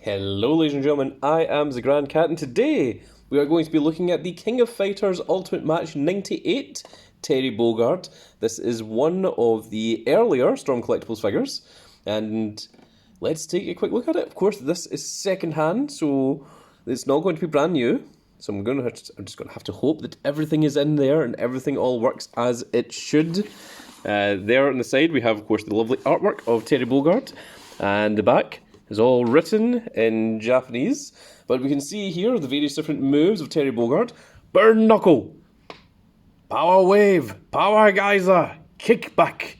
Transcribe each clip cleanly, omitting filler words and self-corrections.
Hello ladies and gentlemen, I am the Grand Cat and today we are going to be looking at the King of Fighters Ultimate Match 98 Terry Bogard. This is one of the earlier Storm Collectibles figures and let's take a quick look at it. Of course this is second hand, so it's not going to be brand new. So I'm just going to have to hope that everything is in there and everything all works as it should. There on the side we have of course the lovely artwork of Terry Bogard, and the back is all written in Japanese, but we can see here the various different moves of Terry Bogard. Burn Knuckle, Power Wave, Power Geyser, Kickback,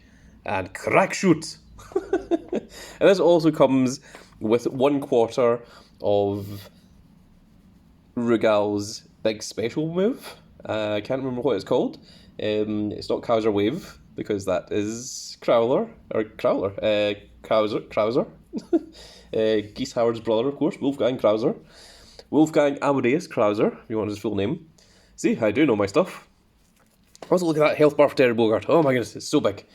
and Crack Shoot. And this also comes with 1/4 of Rugal's big special move. I can't remember what it's called. It's not Krauser Wave, because that is Krauser. Geese Howard's brother, of course, Wolfgang Krauser. Wolfgang Amadeus Krauser, if you want his full name. See, I do know my stuff. Also, look at that health bar for Terry Bogard. Oh my goodness, it's so big.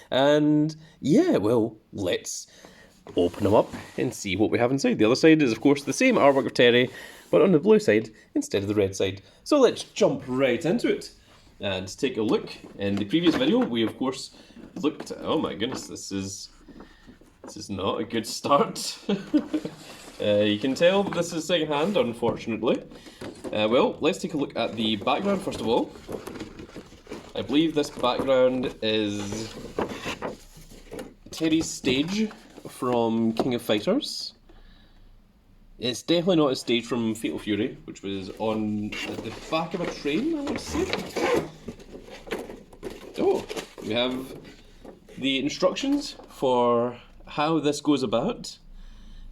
And yeah, well, let's open them up and see what we have inside. The other side is, of course, the same artwork of Terry, but on the blue side instead of the red side. So let's jump right into it and take a look. In the previous video, we, of course, looked at... Oh my goodness, this is not a good start. You can tell this is second hand, unfortunately. Well, let's take a look at the background first of all. I believe this background is Terry's stage from King of Fighters. It's definitely not a stage from Fatal Fury, which was on the back of a train, I want to say. Oh, we have the instructions for how this goes about,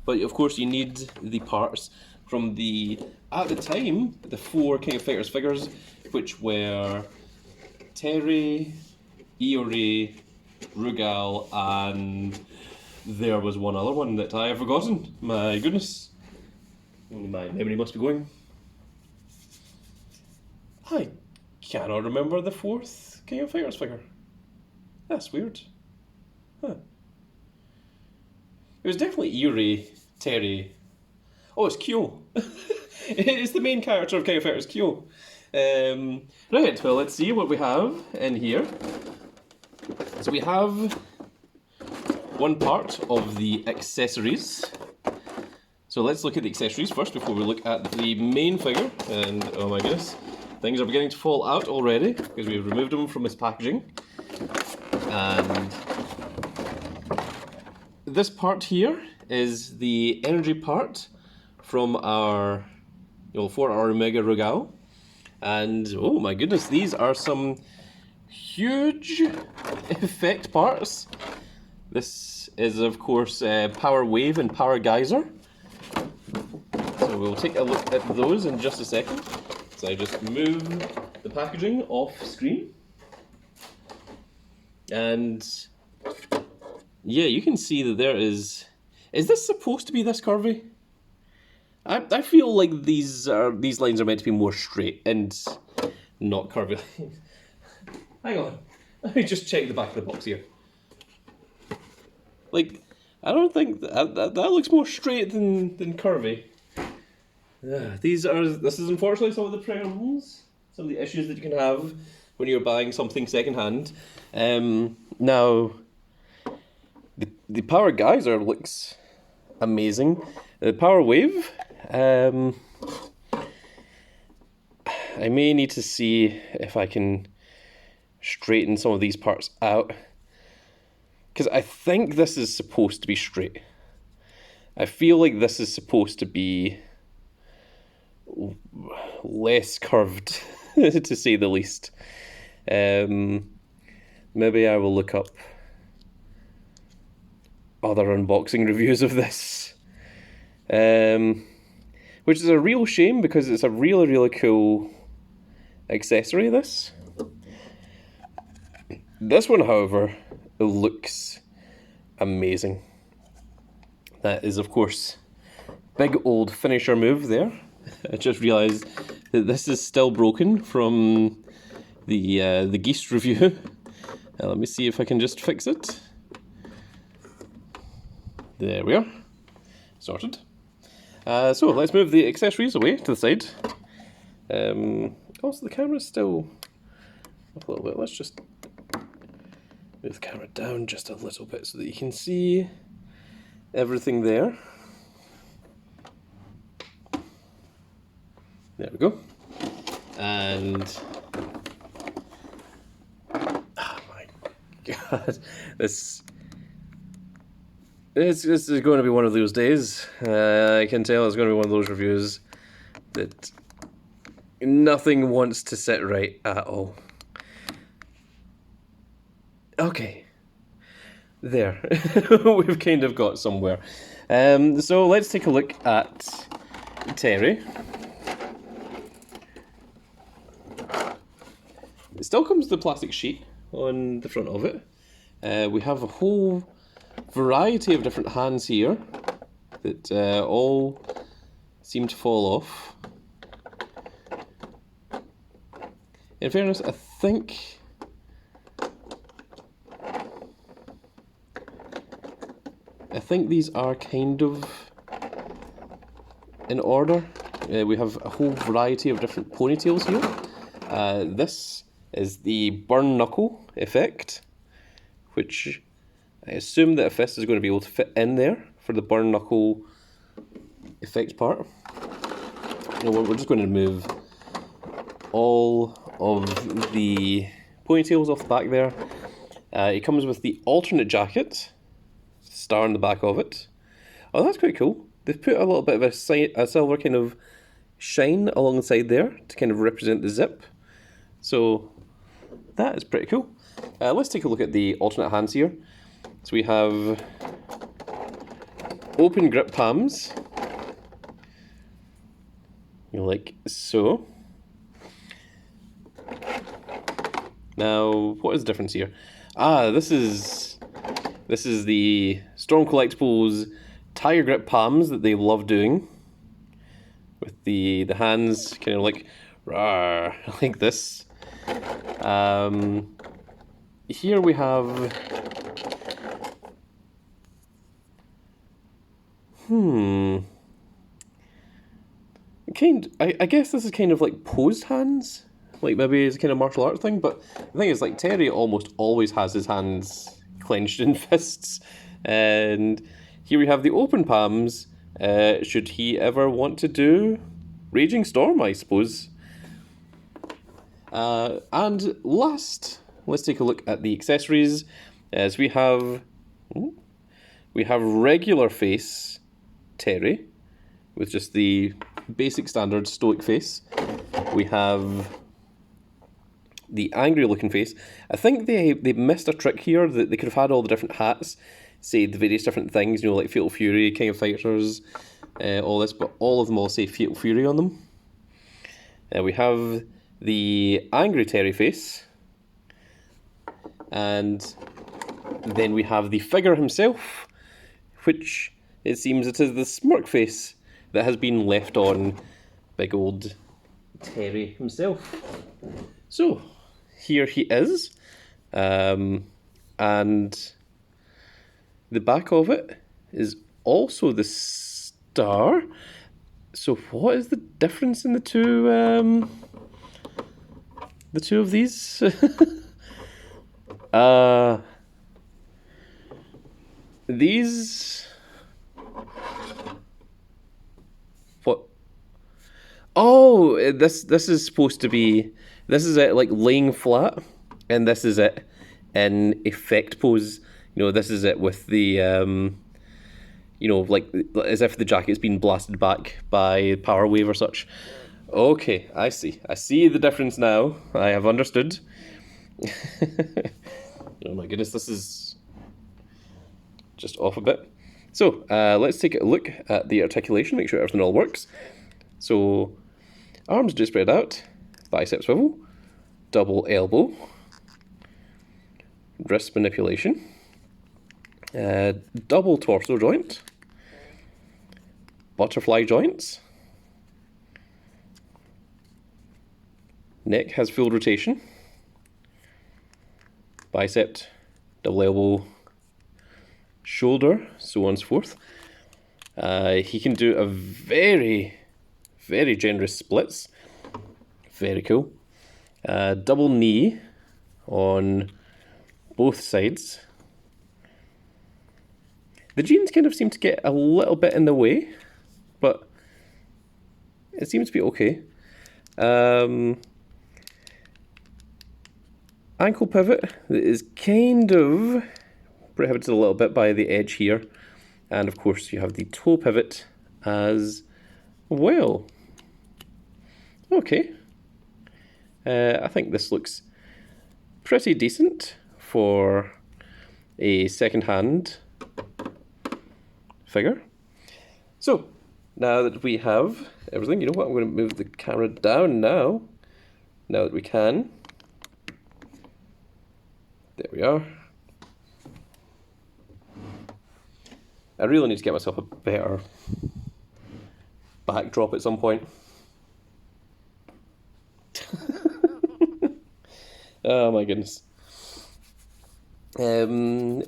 but of course you need the parts from at the time, the 4 King of Fighters figures, which were Terry, Iori, Rugal, and there was one other one that I have forgotten. My goodness. My memory must be going. I cannot remember the 4th King of Fighters figure. That's weird. Huh. It was definitely Iori, Terry. Oh, it's Kyo. It's the main character of King of Fighters, Kyo. Right, well, let's see what we have in here. So we have one part of the accessories. So let's look at the accessories first before we look at the main figure. And oh my goodness, things are beginning to fall out already because we've removed them from its packaging. And this part here is the energy part from our, for our Omega Rugal. And oh my goodness, these are some huge effect parts. This is of course Power Wave and Power Geyser. So we'll take a look at those in just a second. So I just move the packaging off screen. And yeah, you can see that there is this supposed to be this curvy? I feel like these lines are meant to be more straight and not curvy. Hang on, let me just check the back of the box here. Like, I don't think that looks more straight than curvy. This is unfortunately some of the problems, some of the issues that you can have when you're buying something secondhand. Now, the Power Geyser looks amazing. The Power Wave, I may need to see if I can straighten some of these parts out, because I think this is supposed to be straight. I feel like this is supposed to be less curved, to say the least. Maybe I will look up other unboxing reviews of this, which is a real shame because it's a really, really cool accessory, this. This one, however, looks amazing. That is, of course, big old finisher move there. I just realised that this is still broken from the Geese review. Let me see if I can just fix it. There we are. Sorted. So let's move the accessories away to the side. Also, the camera's still up a little bit. Let's just move the camera down just a little bit so that you can see everything there. There we go. And oh my god, this is going to be one of those days. I can tell it's going to be one of those reviews that nothing wants to sit right at all. Okay, there, we've kind of got somewhere. So let's take a look at Terry. It still comes with the plastic sheet on the front of it. We have a whole variety of different hands here that all seem to fall off. In fairness, I think these are kind of in order. We have a whole variety of different ponytails here. This is the burn knuckle effect, which I assume that a fist is going to be able to fit in there for the burn knuckle effect part. We're just going to remove all of the ponytails off the back there. It comes with the alternate jacket, star on the back of it. Oh, that's quite cool. They've put a little bit of a silver kind of shine along the side there to kind of represent the zip. So that is pretty cool. Let's take a look at the alternate hands here. So we have open grip palms, like so. Now, what is the difference here? This is the Storm Collectibles Tiger Grip palms that they love doing, with the hands kind of like rawr, like this. Here we have I guess this is kind of like posed hands, like maybe it's a kind of martial art thing, but the thing is, like, Terry almost always has his hands clenched in fists, and here we have the open palms, should he ever want to do Raging Storm, I suppose. And last, let's take a look at the accessories. As we have regular face Terry, with just the basic standard stoic face. We have the angry looking face. I think they missed a trick here, that they could have had all the different hats, say the various different things, like Fatal Fury, King of Fighters, all this, but all of them all say Fatal Fury on them. We have the angry Terry face, and then we have the figure himself, which it seems it is the smirk face that has been left on big old Terry himself. So here he is, and the back of it is also the star. So what is the difference in the two of these? These, what? Oh, this is supposed to be, this is it like laying flat, and this is it in effect pose. This is it with the like as if the jacket's been blasted back by power wave or such. Okay, I see the difference now. I have understood. Oh my goodness, this is just off a bit. So let's take a look at the articulation, make sure everything all works. So arms do spread out, bicep swivel, double elbow, wrist manipulation, double torso joint, butterfly joints, neck has full rotation, bicep, double elbow, shoulder, so on and so forth. He can do a very, very generous splits. Very cool. Double knee on both sides. The jeans kind of seem to get a little bit in the way, but it seems to be okay. Ankle pivot is kind of prohibited a little bit by the edge here. And of course you have the toe pivot as well. Okay. I think this looks pretty decent for a second-hand figure. So, now that we have everything, you know what, I'm going to move the camera down now that we can. There we are. I really need to get myself a better backdrop at some point. Oh my goodness.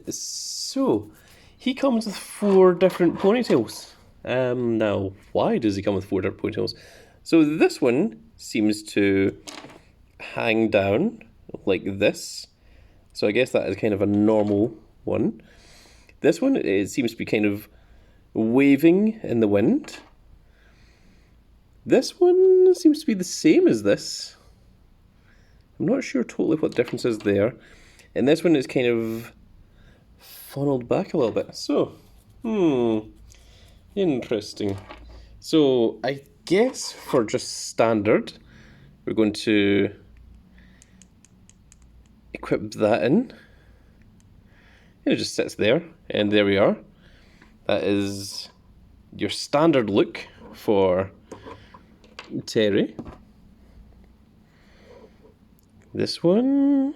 So, he comes with 4 different ponytails. Now, why does he come with 4 different ponytails? So this one seems to hang down like this. So I guess that is kind of a normal one. This one, it seems to be kind of waving in the wind. This one seems to be the same as this. I'm not sure totally what the difference is there. And this one is kind of funneled back a little bit. So, interesting. So, I guess for just standard, we're going to equip that in. And it just sits there, and there we are. That is your standard look for Terry. This one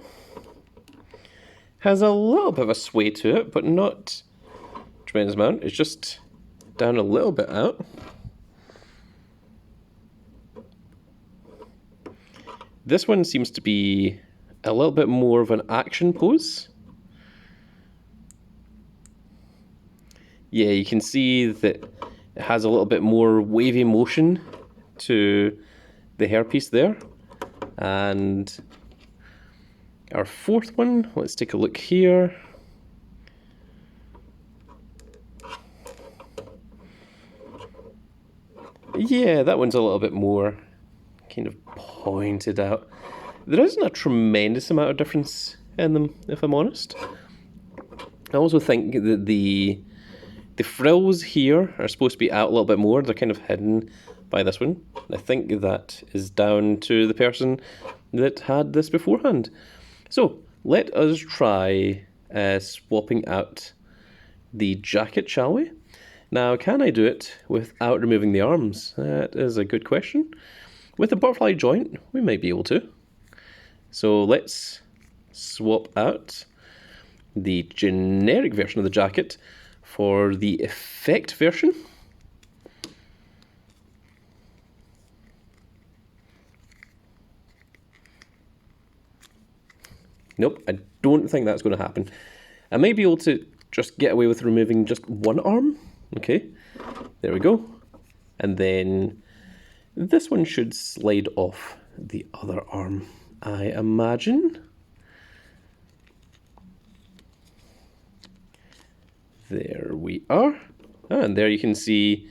has a little bit of a sway to it, but not a tremendous amount. It's just down a little bit out. This one seems to be a little bit more of an action pose. Yeah, you can see that it has a little bit more wavy motion to the hairpiece there. And our 4th one, let's take a look here. Yeah, that one's a little bit more kind of pointed out. There isn't a tremendous amount of difference in them, if I'm honest. I also think that the frills here are supposed to be out a little bit more. They're kind of hidden by this one. I think that is down to the person that had this beforehand. So, let us try swapping out the jacket, shall we? Now, can I do it without removing the arms? That is a good question. With the butterfly joint, we might be able to. So, let's swap out the generic version of the jacket for the effect version. Nope, I don't think that's going to happen. I may be able to just get away with removing just one arm. Okay, there we go. And then this one should slide off the other arm, I imagine. There we are. And there you can see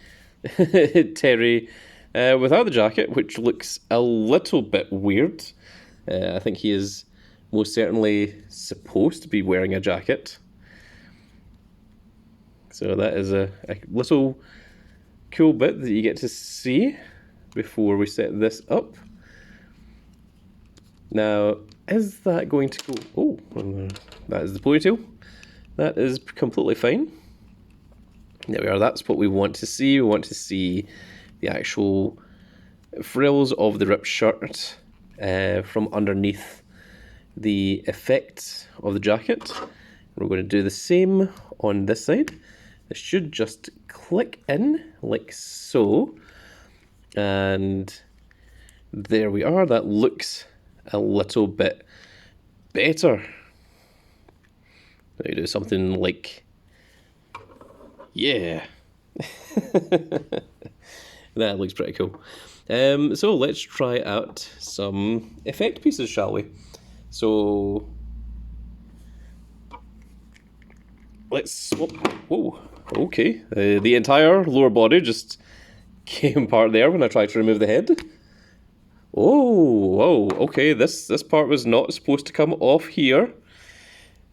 Terry without the jacket, which looks a little bit weird. I think he is most certainly supposed to be wearing a jacket. So that is a little cool bit that you get to see before we set this up. Now, is that going to go... Oh, that is the ponytail. That is completely fine. There we are, that's what we want to see. We want to see the actual frills of the ripped shirt from underneath the effect of the jacket. We're going to do the same on this side. It should just click in like so. And there we are, that looks a little bit better. Now you do something like, yeah, That looks pretty cool. So let's try out some effect pieces, shall we? So let's swap. Whoa, okay. The entire lower body just came apart there when I tried to remove the head. Oh, whoa, okay. This part was not supposed to come off here.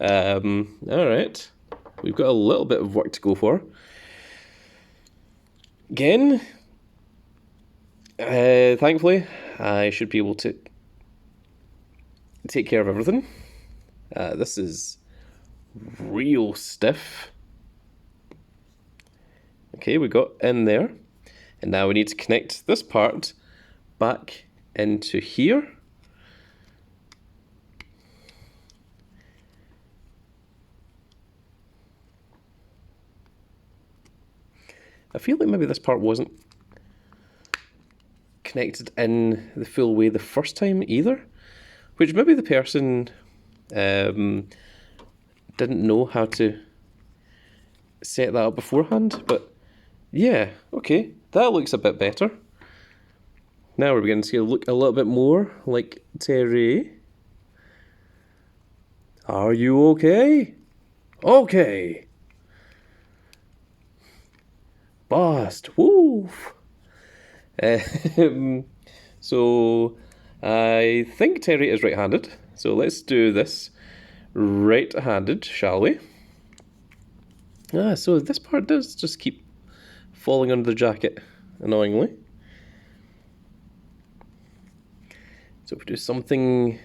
Alright. We've got a little bit of work to go for. Again, thankfully, I should be able to take care of everything. This is real stiff. Okay, we got in there. And now we need to connect this part back into here. I feel like maybe this part wasn't connected in the full way the first time either, which maybe the person didn't know how to set that up beforehand, but yeah, okay, that looks a bit better. Now we're beginning to look a little bit more like Terry. Are you okay? Okay. Bust. Woof. So I think Terry is right-handed. So let's do this right-handed, shall we? So this part does just keep falling under the jacket, annoyingly. So if we do something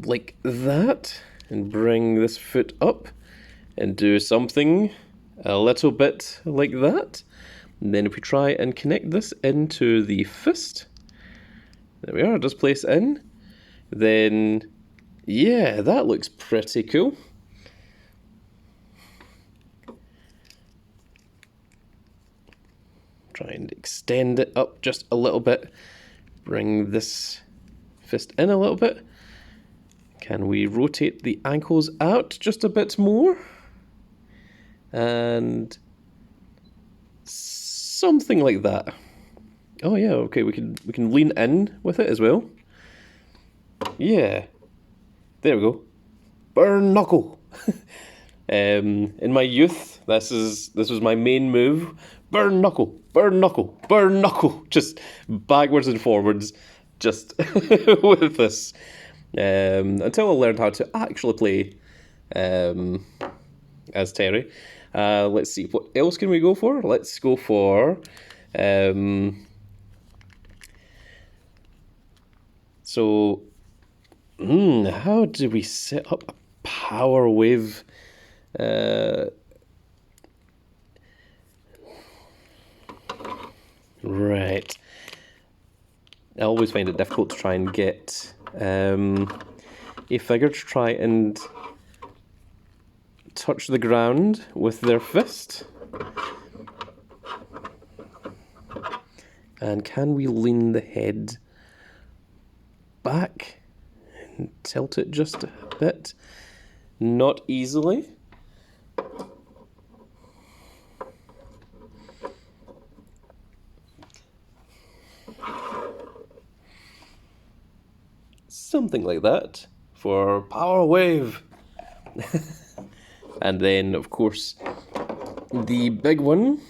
like that, and bring this foot up, and do something a little bit like that. And then if we try and connect this into the fist, there we are, just place in, then yeah, that looks pretty cool. Try and extend it up just a little bit, bring this fist in a little bit. Can we rotate the ankles out just a bit more? And something like that. Oh yeah, okay, we can lean in with it as well. Yeah. There we go. Burn knuckle. In my youth, this was my main move. Burn knuckle, burn knuckle, burn knuckle. Just backwards and forwards, just with this. Until I learned how to actually play as Terry. Let's see, what else can we go for? Let's go for how do we set up a power wave? Right. I always find it difficult to try and get a figure to try and touch the ground with their fist. And can we lean the head back and tilt it just a bit? Not easily. Something like that for power wave. And then, of course, the big one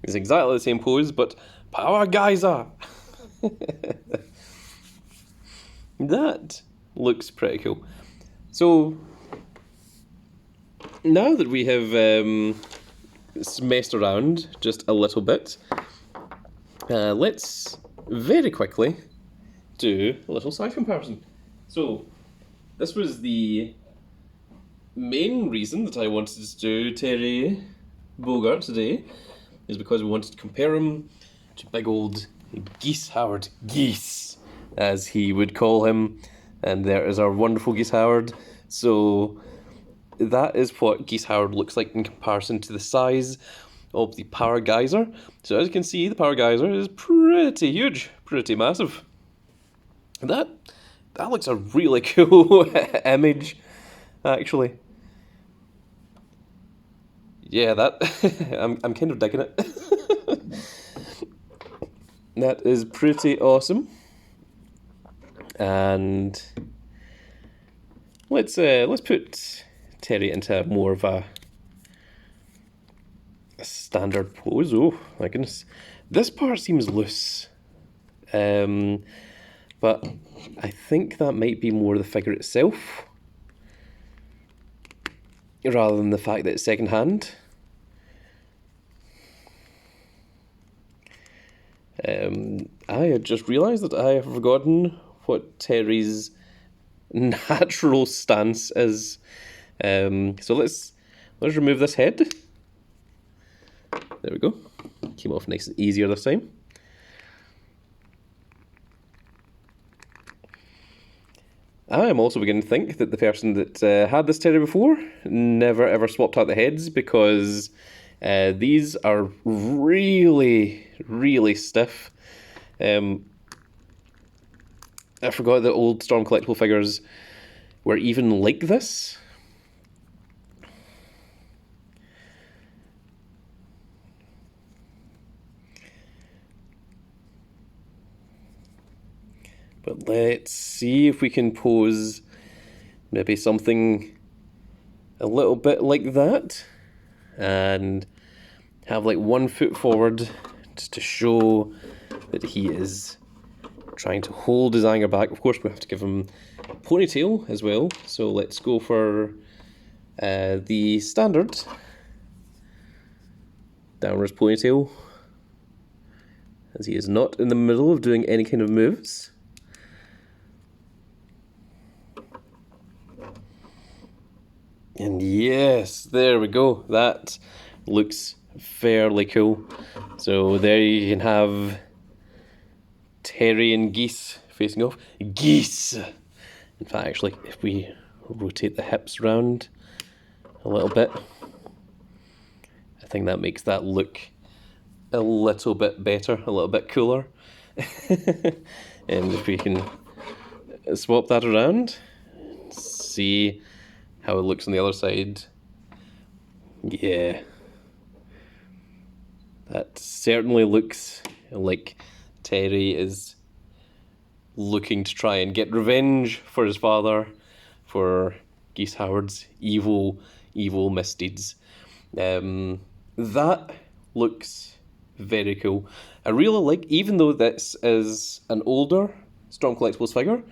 is exactly the same pose, but power geyser. That looks pretty cool. So now that we have messed around just a little bit, let's very quickly do a little size comparison. So this was the main reason that I wanted to do Terry Bogard today, is because we wanted to compare him to big old Geese Howard. Geese, as he would call him. And there is our wonderful Geese Howard. So that is what Geese Howard looks like in comparison to the size of the Power Geyser. So as you can see, the Power Geyser is pretty huge, pretty massive. That looks a really cool image, actually. Yeah, that I'm kind of digging it. That is pretty awesome. And let's put Terry into more of a standard pose. Oh my goodness, this part seems loose, but I think that might be more the figure itself rather than the fact that it's second hand. I had just realised that I have forgotten what Terry's natural stance is. So let's remove this head. There we go. Came off nice and easier this time. I am also beginning to think that the person that had this Terry before never ever swapped out the heads, because these are really, really stiff. I forgot that old Storm collectible figures were even like this. But let's see if we can pose maybe something a little bit like that, and have like 1 foot forward just to show that he is trying to hold his anger back. Of course, we have to give him a ponytail as well, so let's go for the standard downwards ponytail, as he is not in the middle of doing any kind of moves. And yes, there we go. That looks fairly cool. So there you can have Terry and Geese facing off. Geese! In fact, actually, if we rotate the hips round a little bit, I think that makes that look a little bit better, a little bit cooler. And if we can swap that around, see how it looks on the other side. Yeah, that certainly looks like Terry is looking to try and get revenge for his father, for Geese Howard's evil misdeeds. That looks very cool. I really like, even though this is an older Storm Collectibles figure,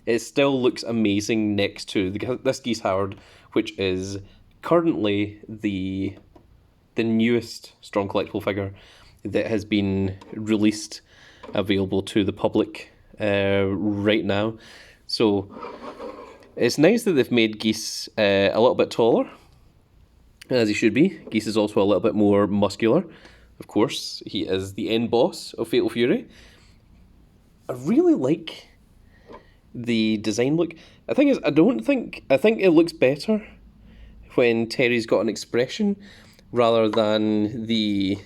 it still looks amazing next to this Geese Howard, which is currently the newest Storm Collectible figure that has been released, available to the public right now. So it's nice that they've made Geese a little bit taller, as he should be. Geese is also a little bit more muscular. Of course, he is the end boss of Fatal Fury. I really like the design look. I think it looks better when Terry's got an expression rather than the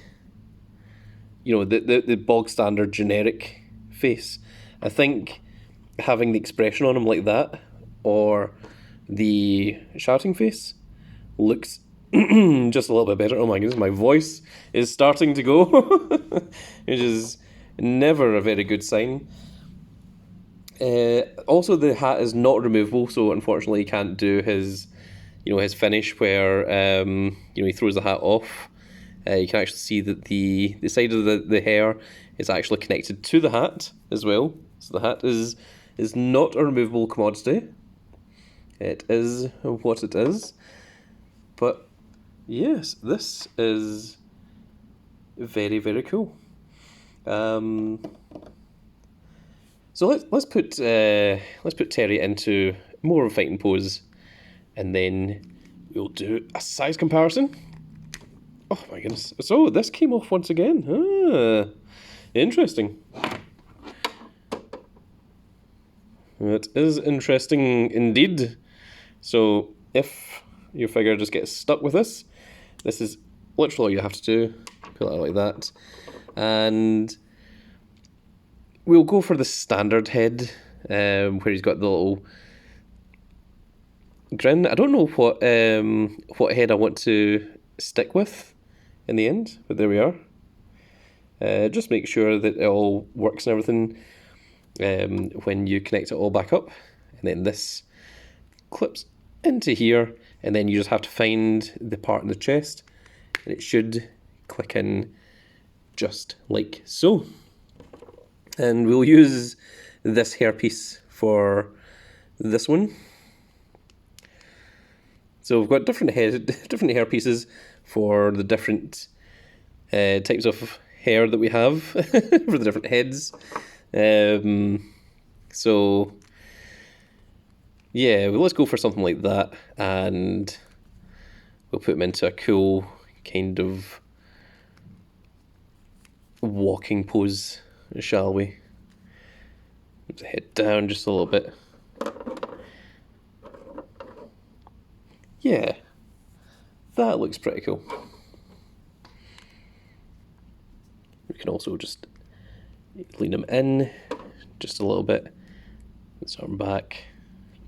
bog standard generic face. I think having the expression on him like that, or the shouting face, looks just a little bit better. Oh my goodness, my voice is starting to go, which is never a very good sign. Also, the hat is not removable, so unfortunately, he can't do his finish where he throws the hat off. You can actually see that the side of the hair is actually connected to the hat as well. So the hat is not a removable commodity. It is what it is. But yes, this is very, very cool. So let's put Terry into more of a fighting pose, and then we'll do a size comparison. Oh my goodness! So this came off once again. Interesting. It is interesting indeed. So if your figure just gets stuck with this is literally all you have to do. Pull it out like that, and we'll go for the standard head, where he's got the little grin. I don't know what head I want to stick with in the end, but there we are. Just make sure that it all works and everything when you connect it all back up, and then this clips into here, and then you just have to find the part in the chest, and it should click in just like so. And we'll use this hairpiece for this one. So we've got different hair pieces for the different types of hair that we have for the different heads. So yeah, well, let's go for something like that, and we'll put them into a cool kind of walking pose, shall we? Move the head down just a little bit. Yeah, that looks pretty cool. We can also just lean him in just a little bit, his arm back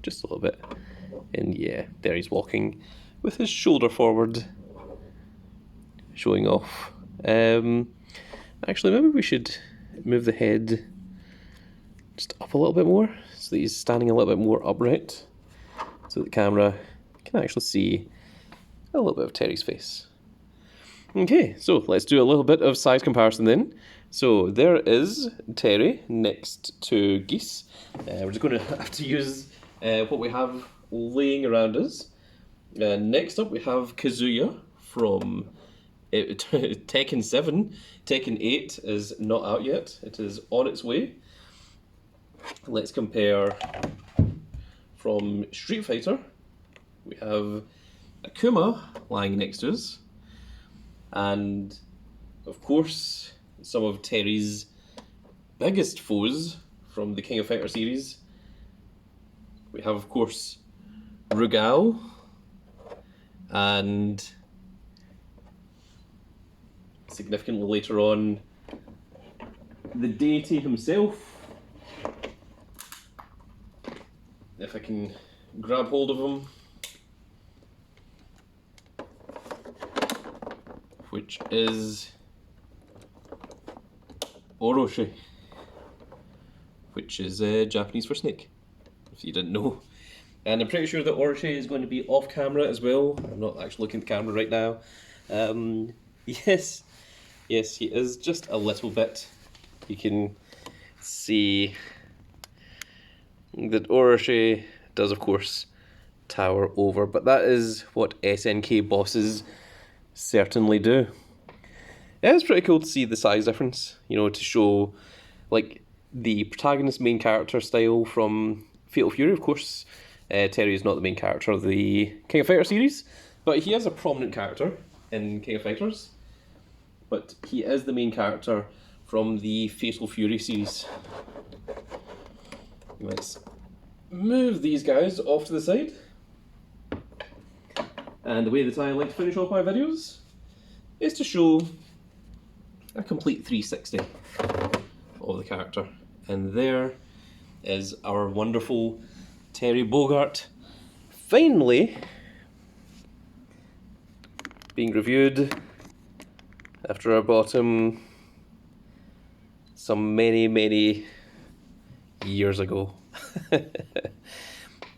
just a little bit, and yeah, there he's walking with his shoulder forward, showing off. Actually, maybe we should move the head just up a little bit more, so that he's standing a little bit more upright, so that the camera can actually see a little bit of Terry's face. Okay, so let's do a little bit of size comparison then. So there is Terry next to Geese. We're just going to have to use what we have laying around us. Next up we have Kazuya from Tekken 7. Tekken 8 is not out yet. It is on its way. Let's compare from Street Fighter. We have Akuma lying next to us. And of course, some of Terry's biggest foes from the King of Fighter series. We have, of course, Rugal, and significantly later on, the deity himself. If I can grab hold of him. Which is Orochi, which is Japanese for snake, if you didn't know. And I'm pretty sure that Orochi is going to be off camera as well. I'm not actually looking at the camera right now. Yes, he is just a little bit. You can see that Orochi does, of course, tower over, but that is what SNK bosses certainly do. Yeah, it's pretty cool to see the size difference, you know, to show like the protagonist main character style from Fatal Fury. Of course, Terry is not the main character of the King of Fighters series, but he is a prominent character in King of Fighters. But he is the main character from the Fatal Fury series. Let's move these guys off to the side. And the way that I like to finish off my videos is to show a complete 360 of the character. And there is our wonderful Terry Bogard, finally being reviewed after I bought him some many years ago.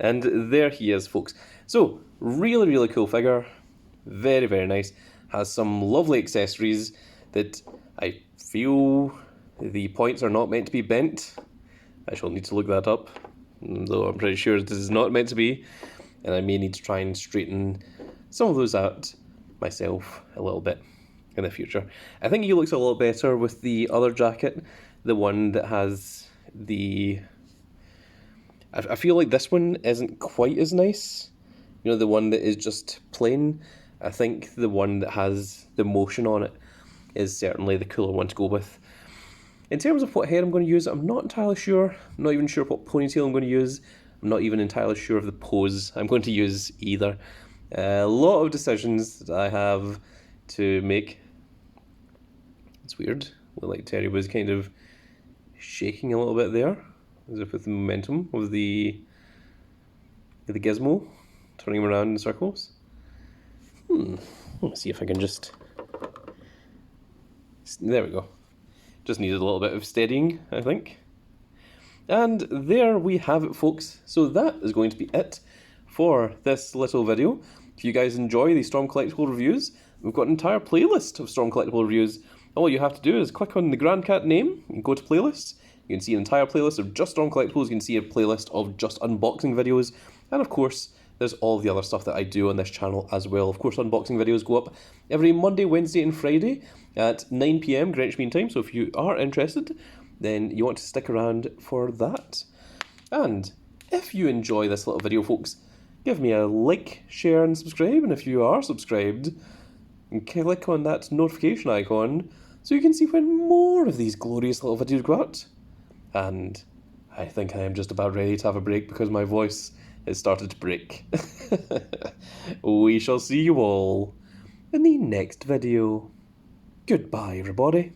And there he is, folks. So, really cool figure, very nice, has some lovely accessories that I feel the points are not meant to be bent. I shall need to look that up, though I'm pretty sure this is not meant to be, and I may need to try and straighten some of those out myself a little bit in the future. I think he looks a lot better with the other jacket, the one that has the... I feel like this one isn't quite as nice. You know, the one that is just plain. I think the one that has the motion on it is certainly the cooler one to go with. In terms of what hair I'm going to use, I'm not entirely sure. I'm not even sure what ponytail I'm going to use. I'm not even entirely sure of the pose I'm going to use either. A lot of decisions that I have to make. It's weird. Like Terry was kind of shaking a little bit there, as if with the momentum of the gizmo, turning him around in circles. Let's see if I can just... There we go. Just needed a little bit of steadying, I think. And there we have it, folks. So that is going to be it for this little video. If you guys enjoy the Storm Collectible reviews, we've got an entire playlist of Storm Collectible reviews. All you have to do is click on the Grand Cat name and go to playlists. You can see an entire playlist of just Storm Collectibles. You can see a playlist of just unboxing videos. And of course, there's all the other stuff that I do on this channel as well. Of course, unboxing videos go up every Monday, Wednesday and Friday at 9 PM Greenwich Mean Time. So if you are interested, then you want to stick around for that. And if you enjoy this little video, folks, give me a like, share and subscribe. And if you are subscribed, click on that notification icon so you can see when more of these glorious little videos go out. And I think I am just about ready to have a break because my voice has started to break. We shall see you all in the next video. Goodbye, everybody.